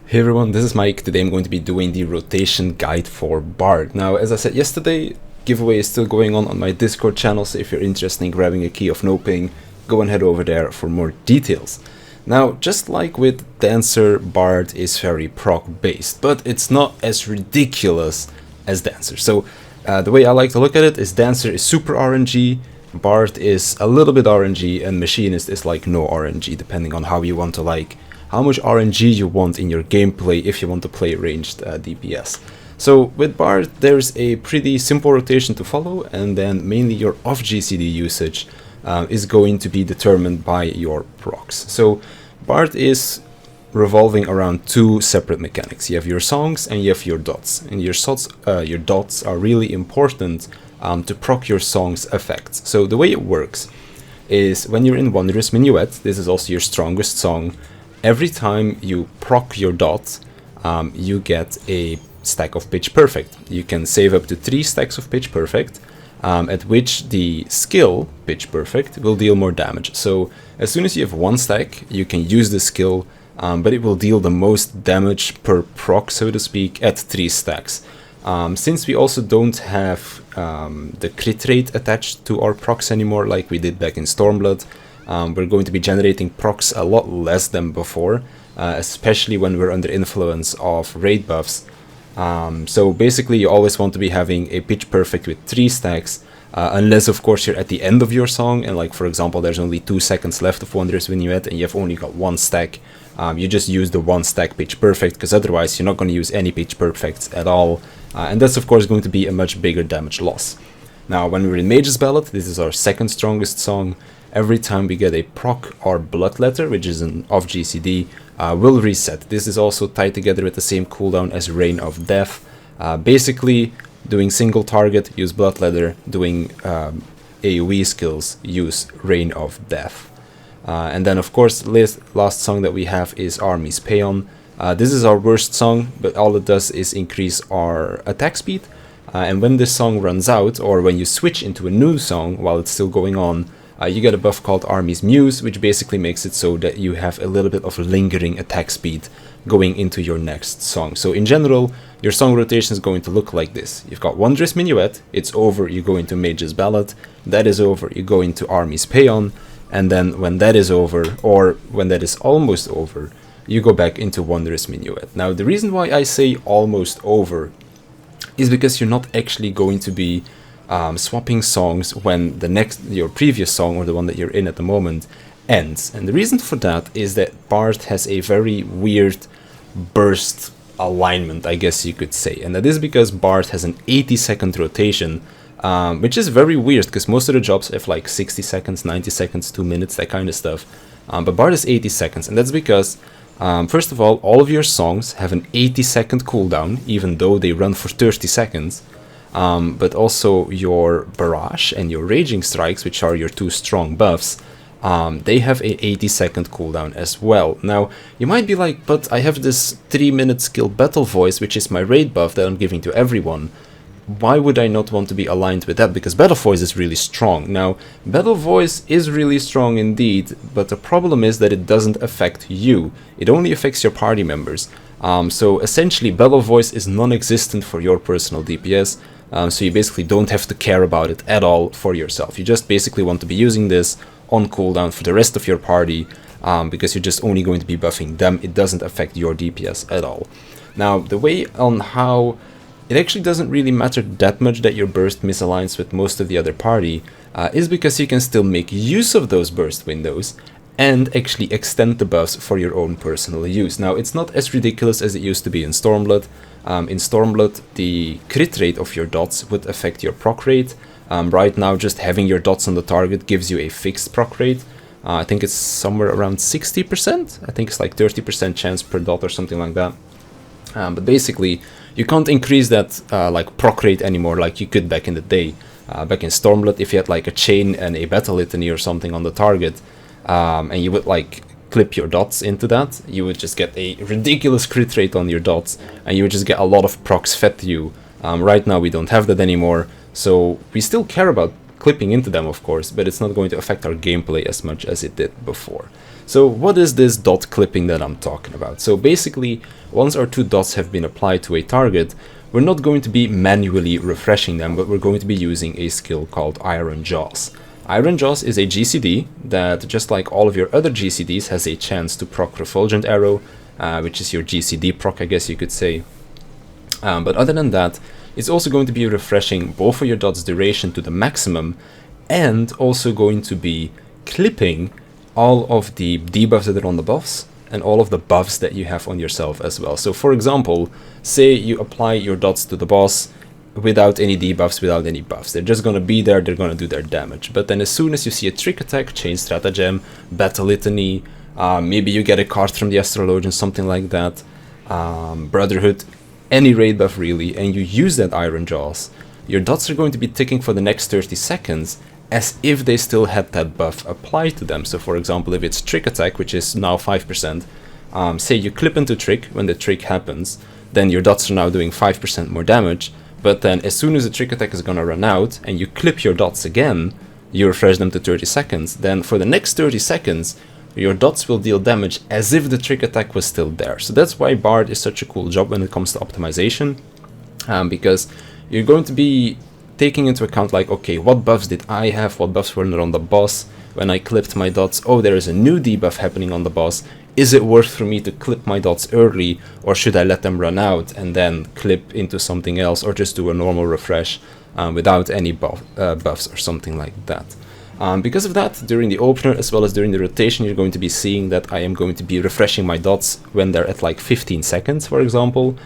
Hey everyone, this is Mike. Today I'm going to be doing the rotation guide for Bard. Now, as I said yesterday, giveaway is still going on my Discord channel, so if you're interested in grabbing a key of no ping, go and head over there for more details. Now, just like with Dancer, Bard is very proc based, but it's not as ridiculous as Dancer. So the way I like to look at it is Dancer is super RNG, Bard is a little bit RNG, and Machinist is like no RNG, depending on how you want to how much RNG you want in your gameplay if you want to play ranged DPS. So with Bard, there's a pretty simple rotation to follow, and then mainly your off GCD usage is going to be determined by your procs. So Bard is revolving around two separate mechanics. You have your songs and you have your dots, and your dots are really important to proc your song's effects. So the way it works is when you're in Wondrous Minuet, this is also your strongest song. Every time you proc your dot, you get a stack of Pitch Perfect. You can save up to 3 stacks of Pitch Perfect, at which the skill, Pitch Perfect, will deal more damage. So as soon as you have 1 stack, you can use the skill, but it will deal the most damage per proc, so to speak, at 3 stacks. Since we also don't have the crit rate attached to our procs anymore like we did back in Stormblood, we're going to be generating procs a lot less than before, especially when we're under influence of raid buffs. So basically you always want to be having a Pitch Perfect with 3 stacks, unless of course you're at the end of your song and like for example there's only 2 seconds left of Wondrous Vignette and you've only got 1 stack. You just use the 1 stack Pitch Perfect, because otherwise you're not going to use any Pitch Perfects at all, and that's of course going to be a much bigger damage loss. Now when we're in Mage's Ballad, this is our second strongest song. Every time we get a proc or Bloodletter, which is an off GCD, will reset. This is also tied together with the same cooldown as Reign of Death. Basically, doing single target, use Bloodletter, doing AoE skills, use Reign of Death. And then of course, last song that we have is Army's Paeon. This is our worst song, but all it does is increase our attack speed. And when this song runs out, or when you switch into a new song while it's still going on, you get a buff called Army's Muse, which basically makes it so that you have a little bit of lingering attack speed going into your next song. So in general, your song rotation is going to look like this. You've got Wondrous Minuet, it's over, you go into Mage's Ballad, that is over, you go into Army's Paeon, and then when that is over, or when that is almost over, you go back into Wondrous Minuet. Now the reason why I say almost over is because you're not actually going to be swapping songs when your previous song, or the one that you're in at the moment, ends. And the reason for that is that Bard has a very weird burst alignment, I guess you could say, and that is because Bard has an 80-second rotation, which is very weird because most of the jobs have like 60 seconds, 90 seconds, 2 minutes, that kind of stuff, but Bard is 80 seconds, and that's because first of all of your songs have an 80-second cooldown, even though they run for 30 seconds. But also your Barrage and your Raging Strikes, which are your 2 strong buffs, they have a 80-second cooldown as well. Now, you might be like, but I have this 3-minute skill Battle Voice, which is my raid buff that I'm giving to everyone. Why would I not want to be aligned with that? Because Battle Voice is really strong. Now, Battle Voice is really strong indeed, but the problem is that it doesn't affect you. It only affects your party members. So essentially, Battle Voice is non-existent for your personal DPS. So you basically don't have to care about it at all for yourself. You just basically want to be using this on cooldown for the rest of your party, because you're just only going to be buffing them. It doesn't affect your DPS at all. Now, the way on how it actually doesn't really matter that much that your burst misaligns with most of the other party is because you can still make use of those burst windows and actually extend the buffs for your own personal use. Now, it's not as ridiculous as it used to be in Stormblood. In Stormblood, the crit rate of your dots would affect your proc rate. Right now, just having your dots on the target gives you a fixed proc rate. I think it's somewhere around 60%. I think it's like 30% chance per dot or something like that. But basically, you can't increase that like proc rate anymore like you could back in the day. Back in Stormblood, if you had like a chain and a battle litany or something on the target, and you would like clip your dots into that, you would just get a ridiculous crit rate on your dots, and you would just get a lot of procs fed to you. Right now we don't have that anymore, so we still care about clipping into them, of course, but it's not going to affect our gameplay as much as it did before. So what is this dot clipping that I'm talking about? So basically, once our 2 dots have been applied to a target, we're not going to be manually refreshing them, but we're going to be using a skill called Iron Jaws. Iron Jaws is a GCD that, just like all of your other GCDs, has a chance to proc Refulgent Arrow, which is your GCD proc, I guess you could say. But other than that, it's also going to be refreshing both of your dots' duration to the maximum, and also going to be clipping all of the debuffs that are on the buffs, and all of the buffs that you have on yourself as well. So for example, say you apply your dots to the boss without any debuffs, without any buffs. They're just gonna be there, they're gonna do their damage. But then as soon as you see a trick attack, chain stratagem, battle litany, maybe you get a card from the Astrologian, something like that, Brotherhood, any raid buff really, and you use that Iron Jaws, your dots are going to be ticking for the next 30 seconds as if they still had that buff applied to them. So for example, if it's trick attack, which is now 5%, say you clip into trick when the trick happens, then your dots are now doing 5% more damage, but then as soon as the trick attack is gonna run out and you clip your dots again, you refresh them to 30 seconds, then for the next 30 seconds, your dots will deal damage as if the trick attack was still there. So that's why Bard is such a cool job when it comes to optimization, because you're going to be taking into account like, okay, what buffs did I have, what buffs were on the boss when I clipped my dots? Oh, there is a new debuff happening on the boss. Is it worth for me to clip my dots early, or should I let them run out and then clip into something else, or just do a normal refresh without any buffs or something like that? Because of that, during the opener as well as during the rotation, you're going to be seeing that I am going to be refreshing my dots when they're at like 15 seconds, for example,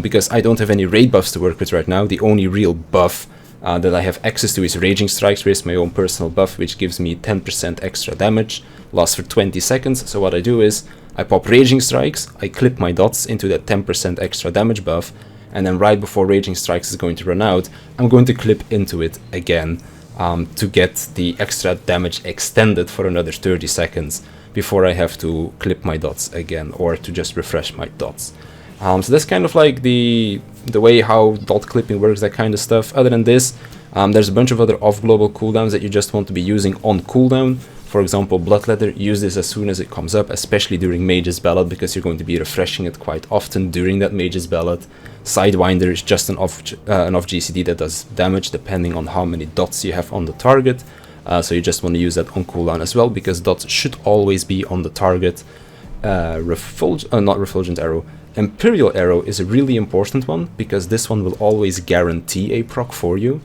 because I don't have any raid buffs to work with right now. The only real buff that I have access to is Raging Strikes, which is my own personal buff, which gives me 10% extra damage, lasts for 20 seconds. So what I do is, I pop Raging Strikes, I clip my dots into that 10% extra damage buff, and then right before Raging Strikes is going to run out, I'm going to clip into it again to get the extra damage extended for another 30 seconds before I have to clip my dots again, or to just refresh my dots. So that's kind of like the way how dot clipping works, that kind of stuff. Other than this, there's a bunch of other off-global cooldowns that you just want to be using on cooldown. For example, Bloodletter, use this as soon as it comes up, especially during Mage's Ballad, because you're going to be refreshing it quite often during that Mage's Ballad. Sidewinder is just an off GCD that does damage depending on how many dots you have on the target. So you just want to use that on cooldown as well, because dots should always be on the target. Not Refulgent Arrow. Imperial Arrow is a really important one, because this one will always guarantee a proc for you.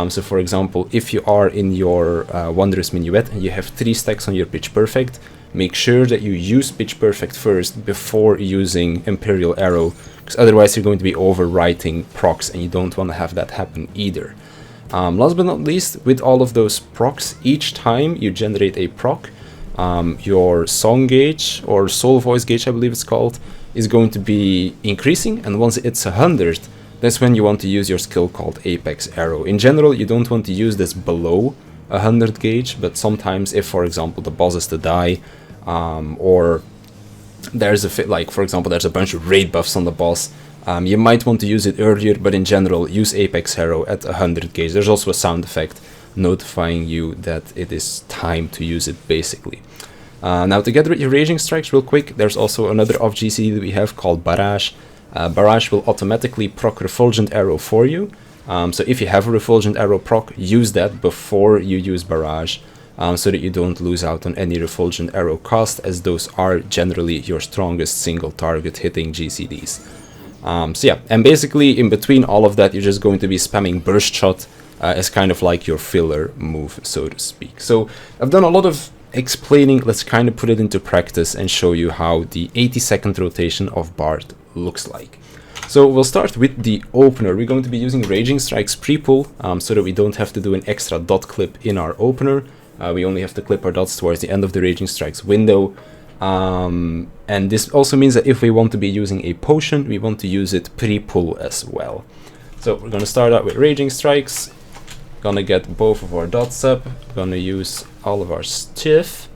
So for example, if you are in your Wondrous Minuet and you have 3 stacks on your Pitch Perfect, make sure that you use Pitch Perfect first before using Imperial Arrow, because otherwise you're going to be overwriting procs, and you don't want to have that happen either. Last but not least, with all of those procs, each time you generate a proc, your Song Gauge, or Soul Voice Gauge I believe it's called, is going to be increasing, and once it's 100, that's when you want to use your skill called Apex Arrow. In general, you don't want to use this below 100 gauge, but sometimes if, for example, the boss is to die, or there's for example, there's a bunch of raid buffs on the boss, you might want to use it earlier, but in general, use Apex Arrow at 100 gauge. There's also a sound effect notifying you that it is time to use it, basically. Now, together with your Raging Strikes, real quick, there's also another off GCD that we have called Barrage. Barrage will automatically proc Refulgent Arrow for you. So if you have a Refulgent Arrow proc, use that before you use Barrage, so that you don't lose out on any Refulgent Arrow cost, as those are generally your strongest single target hitting GCDs. So yeah, and basically in between all of that, you're just going to be spamming Burst Shot as kind of like your filler move, so to speak. So I've done a lot of explaining. Let's kind of put it into practice and show you how the 80-second rotation of Bard looks like. So we'll start with the opener. We're going to be using Raging Strikes pre-pull, so that we don't have to do an extra dot clip in our opener. We only have to clip our dots towards the end of the Raging Strikes window. And this also means that if we want to be using a potion, we want to use it pre-pull as well. So we're going to start out with Raging Strikes. Gonna get both of our dots up. Gonna use all of our stuff.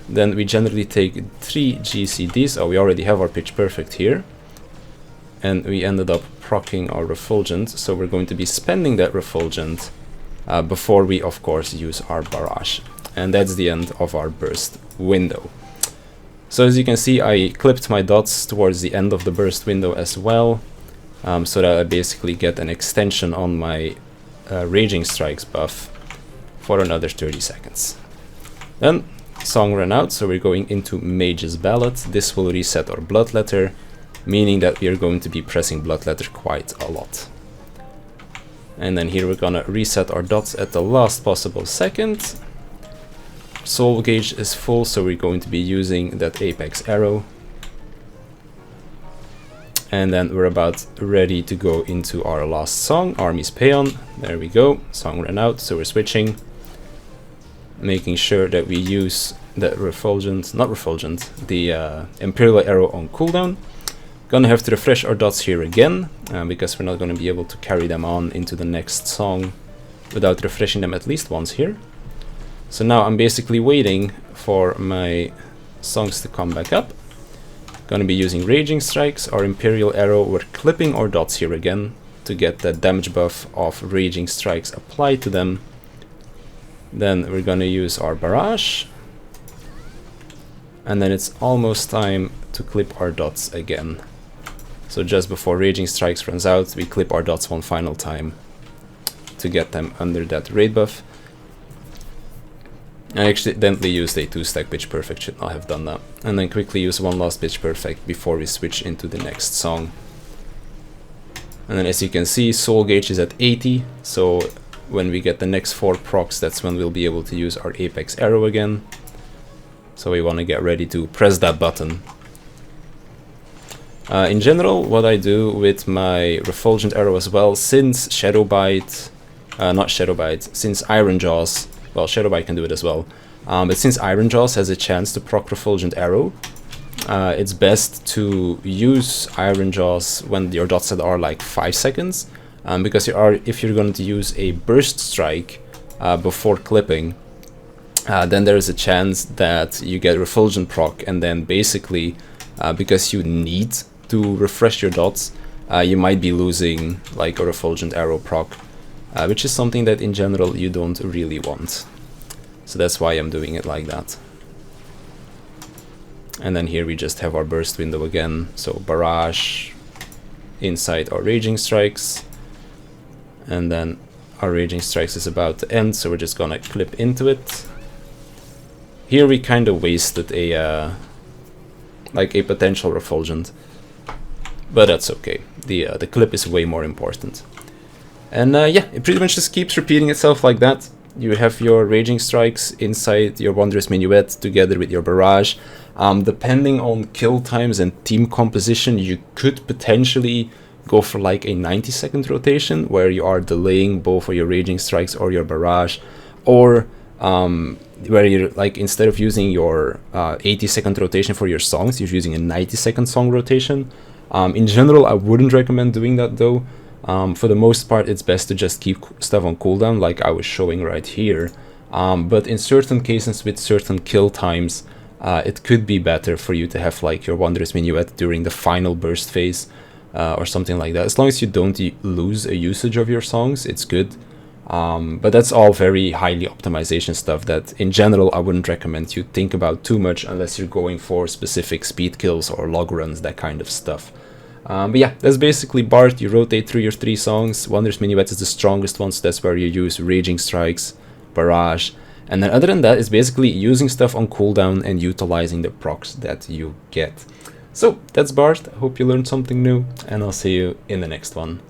Then we generally take 3 GCDs. Oh, we already have our Pitch Perfect here. And we ended up proccing our Refulgent, so we're going to be spending that Refulgent before we of course use our Barrage. And that's the end of our burst window. So as you can see, I clipped my dots towards the end of the burst window as well, so that I basically get an extension on my Raging Strikes buff for another 30 seconds. Then song ran out, so we're going into Mage's Ballad. This will reset our Bloodletter, meaning that we are going to be pressing Bloodletter quite a lot. And then here we're gonna reset our dots at the last possible second. Soul gauge is full, so we're going to be using that Apex arrow. And then we're about ready to go into our last song, Army's Paean. There we go, song ran out, so we're switching. Making sure that we use the the Imperial Arrow on cooldown. Gonna have to refresh our dots here again, because we're not gonna be able to carry them on into the next song without refreshing them at least once here. So now I'm basically waiting for my songs to come back up. Gonna be using Raging Strikes, our Imperial Arrow. We're clipping our dots here again to get that damage buff of Raging Strikes applied to them. Then we're gonna use our Barrage. And then it's almost time to clip our dots again. So just before Raging Strikes runs out, we clip our dots one final time to get them under that raid buff. I accidentally used a 2-stack Pitch Perfect, should not have done that. And then quickly use one last Pitch Perfect before we switch into the next song. And then as you can see, Soul Gauge is at 80, so when we get the next 4 procs, that's when we'll be able to use our Apex Arrow again. So we want to get ready to press that button. In general, what I do with my Refulgent Arrow as well, since since Iron Jaws, well, Shadowbite can do it as well, but since Iron Jaws has a chance to proc Refulgent Arrow, it's best to use Iron Jaws when your dots are like 5 seconds, because if you're going to use a Burst Strike before clipping, then there is a chance that you get Refulgent proc, and then basically, because you need to refresh your dots, you might be losing like a Refulgent Arrow proc, which is something that in general you don't really want. So that's why I'm doing it like that. And then here we just have our burst window again, so Barrage inside our Raging Strikes, and then our Raging Strikes is about to end, so we're just gonna clip into it. Here we kind of wasted a like a potential Refulgent, but that's okay. The clip is way more important. And yeah, it pretty much just keeps repeating itself like that. You have your Raging Strikes inside your Wondrous Minuet together with your Barrage. Depending on kill times and team composition, you could potentially go for like a 90-second rotation where you are delaying both of your Raging Strikes or your Barrage, or where you're like, instead of using your 80-second rotation for your songs, you're using a 90-second song rotation. In general, I wouldn't recommend doing that though. For the most part, it's best to just keep stuff on cooldown like I was showing right here. But in certain cases with certain kill times, it could be better for you to have like your Wondrous Minuet during the final burst phase, or something like that. As long as you don't lose a usage of your songs, it's good. But that's all very highly optimization stuff that in general I wouldn't recommend you think about too much unless you're going for specific speed kills or log runs, that kind of stuff. But yeah, that's basically Bard. You rotate through your 3 songs. Wondrous Minuet is the strongest one, so that's where you use Raging Strikes, Barrage, and then other than that, it's basically using stuff on cooldown and utilizing the procs that you get. So that's Bard. I hope you learned something new, and I'll see you in the next one.